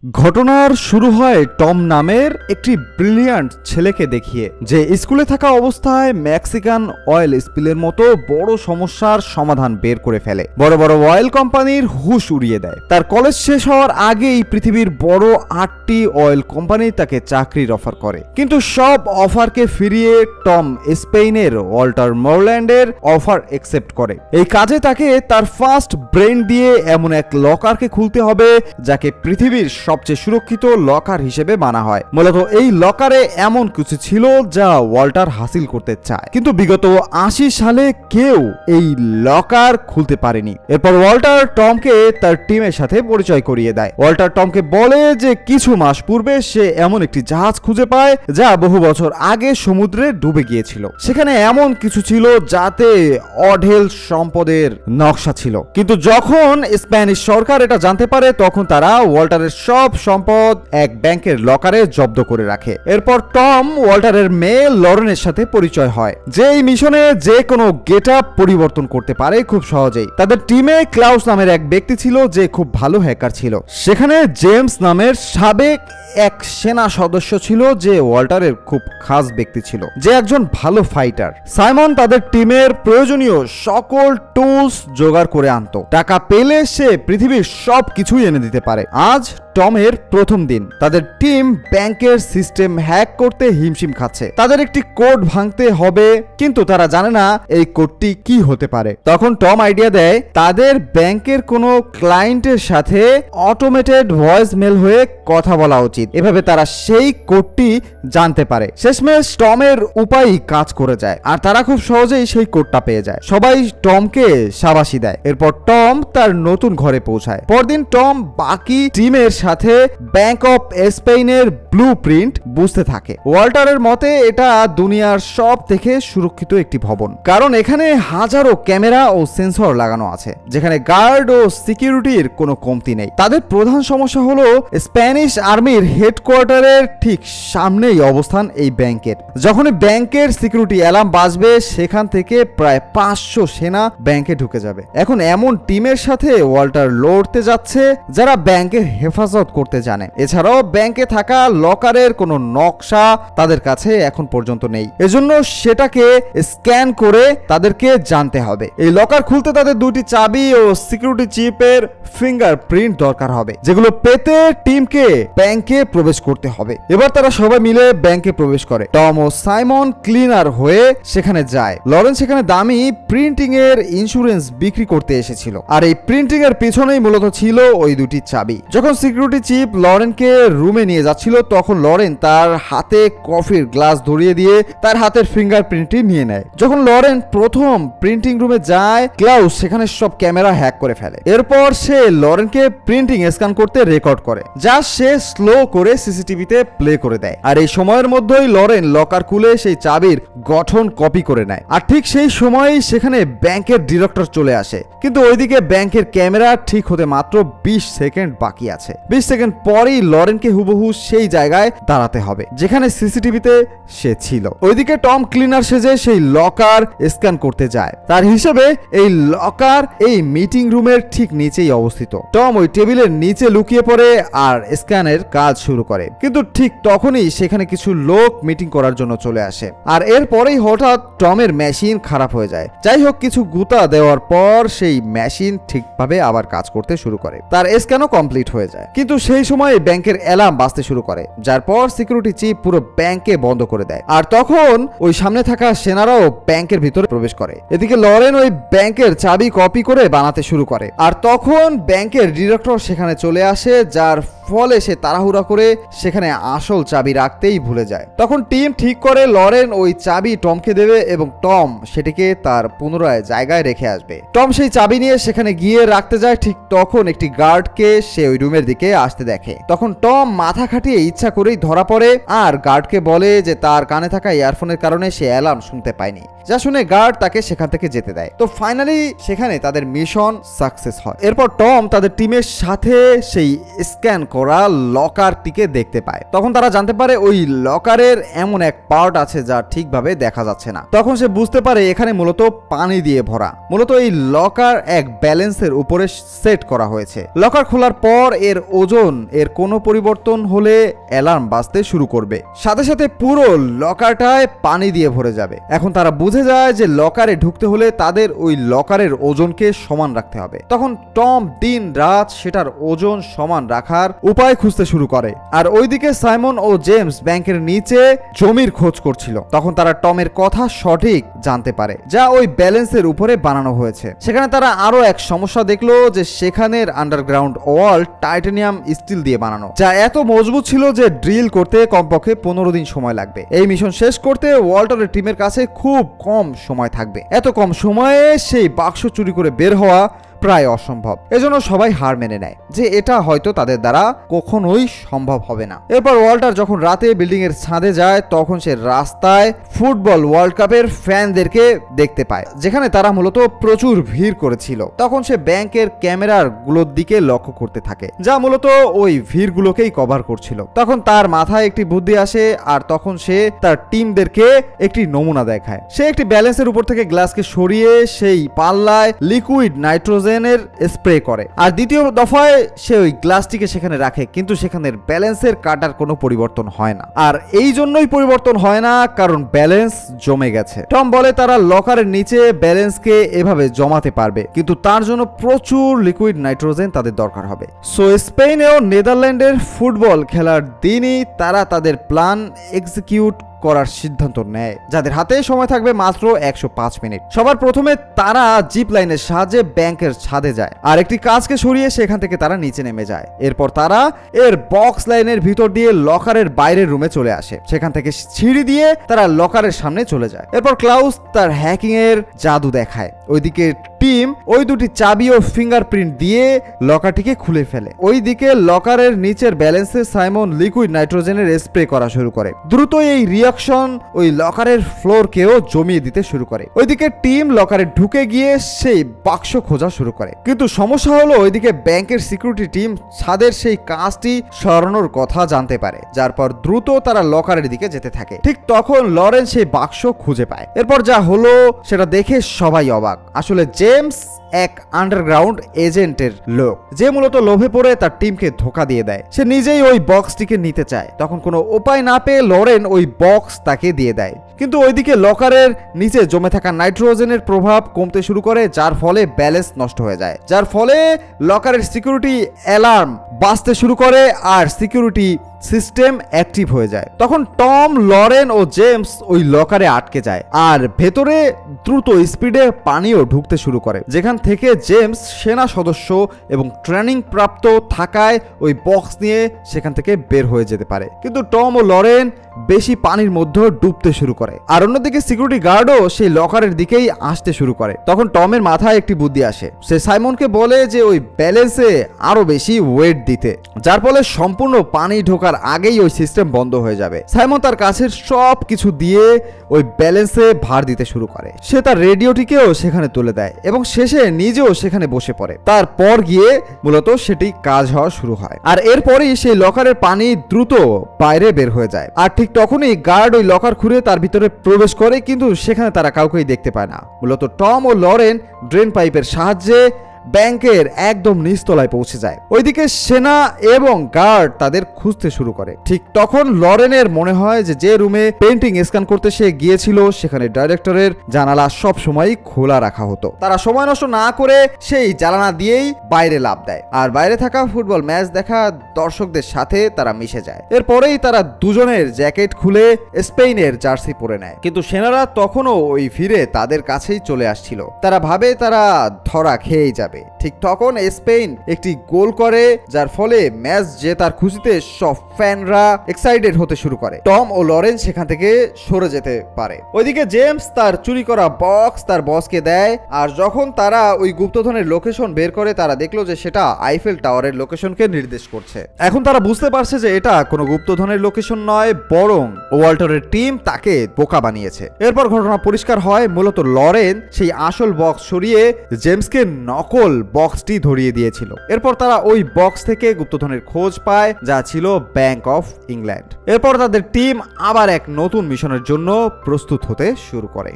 ঘটনার শুরু হয় টম নামের একটি ব্রিলিয়ান্ট ছেলেকে দেখিয়ে, যে স্কুলে থাকা অবস্থায় মেক্সিকান অয়েল স্পিলের মতো বড় সমস্যার সমাধান বের করে ফেলে, বড় বড় অয়েল কোম্পানির হুশ উড়িয়ে দেয়। তার কলেজ শেষ হওয়ার আগেই পৃথিবীর বড় 8টি অয়েল কোম্পানি তাকে চাকরির অফার করে, কিন্তু সব অফারকে ফিরিয়ে টম স্পেনের ওয়াল্টার মোরল্যান্ডের অফার অ্যাকসেপ্ট করে। এই কাজে তাকে তার ফার্স্ট ব্রেন দিয়ে এমন এক লকারকে খুলতে হবে যাকে পৃথিবীর সবচেয়ে সুরক্ষিত লকার হিসেবে মানা হয়। মূলত এই লকারে এমন কিছু ছিল যা ওয়াল্টার হাসিল করতে চায়, কিন্তু বিগত 80 সালে কেউ এই লকার খুলতে পারেনি। এরপর ওয়াল্টার টমকে তার টিমের সাথে পরিচয় করিয়ে দেয়। ওয়াল্টার টমকে বলে যে কিছু মাস পূর্বে সে এমন একটি জাহাজ খুঁজে পায় যা বহু বছর আগে সমুদ্রে ডুবে গিয়েছিল। সেখানে এমন কিছু ছিল যাতে অঢেল সম্পদের নকশা ছিল, কিন্তু যখন স্প্যানিশ সরকার এটা জানতে পারে তখন তারা ওয়াল্টারের সব সম্পদ এক ব্যাংকের লকারে জব্দ করে রাখে। এরপর টম ওয়াল্টারের মেয়ে লরেনের সাথে পরিচয় হয়, যে এই মিশনে যে কোনো গেটআপ পরিবর্তন করতে পারে খুব সহজেই। তাদের টিমে ক্লাউস নামের এক ব্যক্তি ছিল যে খুব ভালো হ্যাকার ছিল। সেখানে জেমস নামের সাবেক এক সেনা সদস্য ছিল যে ওয়াল্টারের খুব খাস ব্যক্তি ছিল, যে একজন ভালো ফাইটার। সাইমন তাদের টিমের প্রয়োজনীয় সকল টুলস জোগাড় করে আনতো। টাকা পেলে সে পৃথিবীর সব কিছুই এনে দিতে পারে। আজ টমের প্রথম দিন। তাদের টিম ব্যাংকের সিস্টেম হ্যাক করতে হিমশিম খাচ্ছে। তাদের একটি কোড ভাঙতে হবে, কিন্তু তারা জানে না এই কোডটি কি হতে পারে। তখন টম আইডিয়া দেয় তাদের ব্যাংকের কোনো ক্লায়েন্টের সাথে অটোমেটেড ভয়েস মেল হয়ে কথা বলা উচিত, এভাবে তারা সেই কোডটি জানতে পারে। শেষমেশ টমের উপায়ই কাজ করে যায়, আর তারা খুব সহজেই সেই কোডটা পেয়ে যায়। সবাই টমকে শাবাশি দেয়। এরপর টম তার নতুন ঘরে পৌঁছায়। পরদিন টম বাকি টিমের সাথে ব্যাংক অফ স্পেনের ব্লুপ্রিন্ট বুঝতে থাকে। ওয়াল্টারের মতে এটা দুনিয়ার সব থেকে সুরক্ষিত একটি ভবন, কারণ এখানে হাজারো ক্যামেরা ও সেন্সর লাগানো আছে, যেখানে গার্ড ও সিকিউরিটির কোনো কমতি নেই। তাদের প্রধান সমস্যা হলো স্প্যানিশ আর্মির হেডকোয়ার্টারের ঠিক সামনেই অবস্থান এই ব্যাংকের। যখনই ব্যাংকের সিকিউরিটি অ্যালার্ম বাজবে সেখান থেকে প্রায় 500 সেনা ব্যাংকে ঢুকে যাবে। এখন এমন টিমের সাথে ওয়াল্টার লড়তে যাচ্ছে যারা ব্যাংকের হেফাজত করতে জানে। এছাড়াও ব্যাংকে থাকা লকারের কোনো নকশা তাদের কাছে এখন পর্যন্ত নেই, এজন্য সেটাকে স্ক্যান করে তাদেরকে জানতে হবে। এই লকার খুলতে তাদের 2টি চাবি ও সিকিউরিটি চিপের ফিঙ্গারপ্রিন্ট দরকার হবে, যেগুলো পেতে টিমকে ব্যাংকে প্রবেশ করতে হবে। এবার তারা সবাই মিলে ব্যাংকে প্রবেশ করে। টম ও সাইমন ক্লিনার হয়ে সেখানে যায়। লরেন সেখানে দামি প্রিন্টিং এর ইন্স্যুরেন্স বিক্রি করতে এসেছিল, আর এই প্রিন্টিং এর পিছনেই মূলত ছিল ওই 2টি চাবি। যখন সিকিউরিটি চিফ লরেনকে রুমে নিয়ে যাচ্ছিল তখন লরেন তার হাতে কফির গ্লাস ধরিয়ে দিয়ে তার হাতের ফিঙ্গারপ্রিন্টটি নিয়ে নেয়। যখন লরেন প্রথম প্রিন্টিং রুমে যায়, ক্লাউস সেখানে সব ক্যামেরা হ্যাক করে ফেলে। এরপর সে লরেনকে প্রিন্টিং স্ক্যান করতে রেকর্ড করে, যা সে স্লো করে সিসিটিভিতে প্লে করে দেয়। আর এই সময়ের মধ্যেই লরেন লকার খুলে সেই চাবির গঠন কপি করে নেয়। আর ঠিক সেই সময়ই সেখানে ব্যাংকের ডিরেক্টর চলে আসে, কিন্তু ওইদিকে ব্যাংকের ক্যামেরা ঠিক হতে মাত্র 20 সেকেন্ড বাকি আছে। 20 সেকেন্ড পরেই লরেনকে হুবহু সেই জায়গায় দাঁড়াতে হবে যেখানে সিসিটিভিতে সে ছিল। ওইদিকে টম ক্লিনার সেজে সেই লকার স্ক্যান করতে যায়। তার হিসেবে এই লকার এই মিটিং রুমের ঠিক নিচেই অবস্থিত। টম ওই টেবিলের নিচে লুকিয়ে পড়ে আর স্ক্যানের কাজ শুরু করে, কিন্তু ঠিক তখনই সেখানে কিছু লোক মিটিং করার জন্য চলে আসে। আর এরপরেই হঠাৎ টমের মেশিন খারাপ হয়ে যায়। যাই হোক, কিছু গুতা দেওয়ার পর সেই মেশিন ঠিকভাবে আবার কাজ করতে শুরু করে। তার স্ক্যানও কমপ্লিট হয়ে যায়, কিন্তু সেই সময় ব্যাংকের অ্যালার্ম বাজতে শুরু করে, যার পর সিকিউরিটি চিফ পুরো ব্যাংকে বন্ধ করে দেয়। আর তখন ওই সামনে থাকা সেনারাও ব্যাংকের ভিতরে প্রবেশ করে। এদিকে লরেন ওই ব্যাংকের চাবি কপি করে বানাতে শুরু করে। আর তখন ব্যাংকের ডিরেক্টর সেখানে চলে আসে, যার ফলে সে তাড়াহুড়া করে সেখানে আসল চাবি রাখতেই ভুলে যায়। তখন টিম ঠিক করে লরেন ওই চাবি টমকে দেবে এবং টম সেটিকে তার পুনরায় জায়গায় রেখে আসবে। টম সেই চাবি নিয়ে সেখানে গিয়ে রাখতে যায়। ঠিক তখন একটি গার্ডকে সে ওই রুমের দিকে আসতে দেখে। তখন টম মাথা খাটিয়ে ইচ্ছা করেই ধরা পড়ে আর গার্ডকে বলে যে তার কানে থাকা ইয়ারফোনের কারণে সে অ্যালার্ম শুনতে পায়নি, যা শুনে গার্ড তাকে সেখান থেকে যেতে দেয়। তো ফাইনালি সেখানে তাদের মিশন সাকসেস হয়। এরপর টম তাদের টিমের সাথে সেই স্ক্যান করা লকারটিকে দেখতে পায়। তখন তারা জানতে পারে ওই লকারের এমন এক পার্ট আছে যা ঠিকভাবে দেখা যাচ্ছে না। তখন সে বুঝতে পারে এখানে মূলত পানি দিয়ে ভরা। মূলত এই লকার এক ব্যালেন্সের উপরে সেট করা হয়েছে। লকার খোলার পর এর ওজন এর কোনো পরিবর্তন হলে অ্যালার্ম বাজতে শুরু করবে, সাথে সাথে পুরো লকারটায় পানি দিয়ে ভরে যাবে। এখন তারা বুঝে যায় যে লকারে ঢুকতে হলে তাদের ওই লকারের ওজনকে সমান রাখতে হবে। তখন টম দিন রাত সেটার ওজন সমান রাখার উপায় খুঁজতে শুরু করে। আর ওইদিকে সাইমন ও জেমস ব্যাংকের নিচে জমির খোঁজ করছিল। তখন তারা টমের কথা সঠিক জানতে পারে যা ওই ব্যালেন্সের উপরে বানানো হয়েছে। সেখানে তারা আরো এক সমস্যা দেখলো যে সেখানের আন্ডারগ্রাউন্ড ওয়াল টাইটানিয়াম স্টিল দিয়ে বানানো, যা এত মজবুত ছিল যে ড্রিল করতে কমপক্ষে 15 দিন সময় লাগবে। এই মিশন শেষ করতে ওয়াল্টারের টিমের কাছে খুব কম সময় থাকবে। এত কম সময়ে সেই বাক্স চুরি করে বের হওয়া প্রায় অসম্ভব। এজন্য সবাই হার মেনে নেয় যে এটা হয়তো তাদের দ্বারা কখনোই সম্ভব হবে না। এরপর ওয়াল্টার যখন রাতে বিল্ডিং এর ছাদে যায় তখন সে রাস্তায় ফুটবল ওয়ার্ল্ড কাপের ফ্যানদেরকে দেখতে পায়, যেখানে তারা মূলত প্রচুর ভিড় করেছিল। তখন সে ব্যাংকের ক্যামেরার গুলোর দিকে লক্ষ্য করতে থাকে, যা মূলত ওই ভিড়গুলোকেই কভার করছিল। তখন তার মাথায় একটি বুদ্ধি আসে, আর তখন সে তার টিমদেরকে একটি নমুনা দেখায়। সে একটি ব্যালেন্সের উপর থেকে গ্লাসকে সরিয়ে সেই পাল্লায় লিকুইড নাইট্রোজেন স্প্রে করে, আর দ্বিতীয় দফায় সে ওই গ্লাসটিকে সেখানে রাখে, কিন্তু সেখানের ব্যালেন্সের কাটার কোনো পরিবর্তন হয় না। আর এই জন্যই পরিবর্তন হয় না কারণ ব্যালেন্স জমে গেছে। টম বলে তারা লকারের নিচে ব্যালেন্সকে এভাবে জমাতে পারবে, কিন্তু তার জন্য প্রচুর লিকুইড নাইট্রোজেন তাদের দরকার হবে। সো স্পেন ও নেদারল্যান্ডের ফুটবল খেলার দিনই তারা তাদের প্ল্যান এক্সিকিউট করার সিদ্ধান্ত নেয়, যাদের হাতে সময় থাকবে মাত্র 105 মিনিট। সবার প্রথমে তারা জিপ লাইনের সাহায্যে ব্যাংকের ছাদে যায়, আর একটি কাঁচকে সরিয়ে সেখান থেকে তারা নিচে নেমে যায়। এরপর তারা এর বক্স লাইনের ভিতর দিয়ে লকারের বাইরের রুমে চলে আসে। সেখান থেকে সিঁড়ি দিয়ে তারা লকারের সামনে চলে যায়। এরপর ক্লাউস তার হ্যাকিং এর জাদু দেখায়। ওইদিকে টিম ওই দুটি চাবি ও ফিঙ্গারপ্রিন্ট দিয়ে লকারটিকে খুলে ফেলে। ওইদিকে লকারের নিচের ব্যালেন্সে সাইমন লিকুইড নাইট্রোজেনের স্প্রে করা শুরু করে। দ্রুত এই রিঅ্যাকশন ওই লকারের ফ্লোরকেও জমিয়ে দিতে শুরু করে। ওইদিকে টিম লকারে ঢুকে গিয়ে সেই বাক্স খোঁজা শুরু করে, কিন্তু সমস্যা হলো ওইদিকে ব্যাংকের সিকিউরিটি টিম ছাদের সেই কাঁচটি সরানোর কথা জানতে পারে, যার পর দ্রুত তারা লকারের দিকে যেতে থাকে। ঠিক তখন লরেন সেই বাক্স খুঁজে পায়। এরপর যা হলো সেটা দেখে সবাই অবাক। আসলে জেমস এক আন্ডারগ্রাউন্ড এজেন্টের লোক, যে মূলত লোভে পড়ে তার টিমকে ধোঁকা দিয়ে দেয়। সে নিজেই ওই বক্সটিকে নিতে চায়। তখন কোনো উপায় না পেয়ে লরেন ওই বক্স তাকে দিয়ে দেয়, কিন্তু ওইদিকে লকারের নিচে জমে থাকা নাইট্রোজেনের প্রভাব কমতে শুরু করে, যার ফলে ব্যালেন্স নষ্ট হয়ে যায়, যার ফলে লকারের সিকিউরিটি অ্যালার্ম বাজতে শুরু করে আর সিকিউরিটি সিস্টেম অ্যাক্টিভ হয়ে যায়। তখন টম, লরেন ও জেমস ওই লকারে আটকে যায়, আর ভেতরে দ্রুত স্পিডে পানিও ঢুকতে শুরু করে, যেখান থেকে জেমস সেনা সদস্য এবং ট্রেনিং প্রাপ্ত থাকায় ওই বক্স নিয়ে সেখান থেকে বের হয়ে যেতে পারে। কিন্তু টম ও লরেন বেশি পানির মধ্যে ডুবতে শুরু করে, আর অন্যদিকে সিকিউরিটি গার্ডও সেই লকারের দিকেই আসতে শুরু করে। তখন টমের মাথায় একটি বুদ্ধি আসে। সে সাইমনকে বলে যে ওই ব্যালেন্সে আরো বেশি ওয়েট দিতে, যার ফলে সম্পূর্ণ পানি ঢোকার আগেই ওই সিস্টেম বন্ধ হয়ে যাবে। সাইমন তার কাছের সব কিছু দিয়ে ওই ব্যালেন্সে ভার দিতে শুরু করে। সে তার রেডিওটিকেও সেখানে তুলে দেয় এবং শেষে নিজেও সেখানে বসে পড়ে। তারপর গিয়ে মূলত সেটি কাজ হওয়া শুরু হয়, আর এরপরই সেই লকারের পানি দ্রুত বাইরে বের হয়ে যায়। আর ঠিক তখনই গার্ড ওই লকার খুঁড়ে তার ভিতরে প্রবেশ করে, কিন্তু সেখানে তারা কাউকেই দেখতে পায় না। মূলত টম ও লরেন ড্রেন পাইপের সাহায্যে ব্যাংকের একদম নিচতলায় পৌঁছে যায়। ওইদিকে সেনা এবং গার্ড তাদের খুঁজতে শুরু করে। ঠিক তখন লরেনের মনে হয় যে রুমে পেন্টিং স্ক্যান করতে সে গিয়েছিল সেখানে ডাইরেক্টরের জানালা সব সময় খোলা রাখা হতো। তারা সময় নষ্ট না করে সেই জানালা দিয়েই বাইরে লাফ দেয়, আর বাইরে থাকা ফুটবল ম্যাচ দেখা দর্শকদের সাথে তারা মিশে যায়। এরপরেই তারা দুজনের জ্যাকেট খুলে স্পেনের জার্সি পরে নেয়, কিন্তু সেনারা তখনও ওই ফিরে তাদের কাছেই চলে আসছিল। তারা ভাবে তারা ধরা খেয়েই যাবে। ঠিক তখন স্পেন একটি গোল করে, যার ফলে ম্যাচ জেতার খুশিতে সব ফ্যানরা এক্সাইটেড হতে শুরু করে। টম ও লরেন সেখান থেকে সরে যেতে পারে। ওইদিকে জেমস তার চুরি করা বক্স তার বসকে দেয়, আর যখন তারা ওই গুপ্তধনের লোকেশন বের করে তারা দেখলো যে সেটা আইফেল টাওয়ারের লোকেশনকে নির্দেশ করছে। এখন তারা বুঝতে পারছে যে এটা কোনো গুপ্তধনের লোকেশন নয়, বরং ওয়াল্টারের টিম তাকে বোকা বানিয়েছে। এরপর ঘটনা পরিষ্কার হয়, মূলত লরেন সেই আসল বক্স সরিয়ে জেমসকে নকল কেবল বক্সটি ধরিয়ে দিয়েছিল। এরপর তারা ওই বক্স থেকে গুপ্তধনের খোঁজ পায়, যা ছিল ব্যাংক অফ ইংল্যান্ড। এরপর তাদের টিম আবার এক নতুন মিশনের জন্য প্রস্তুত হতে শুরু করে।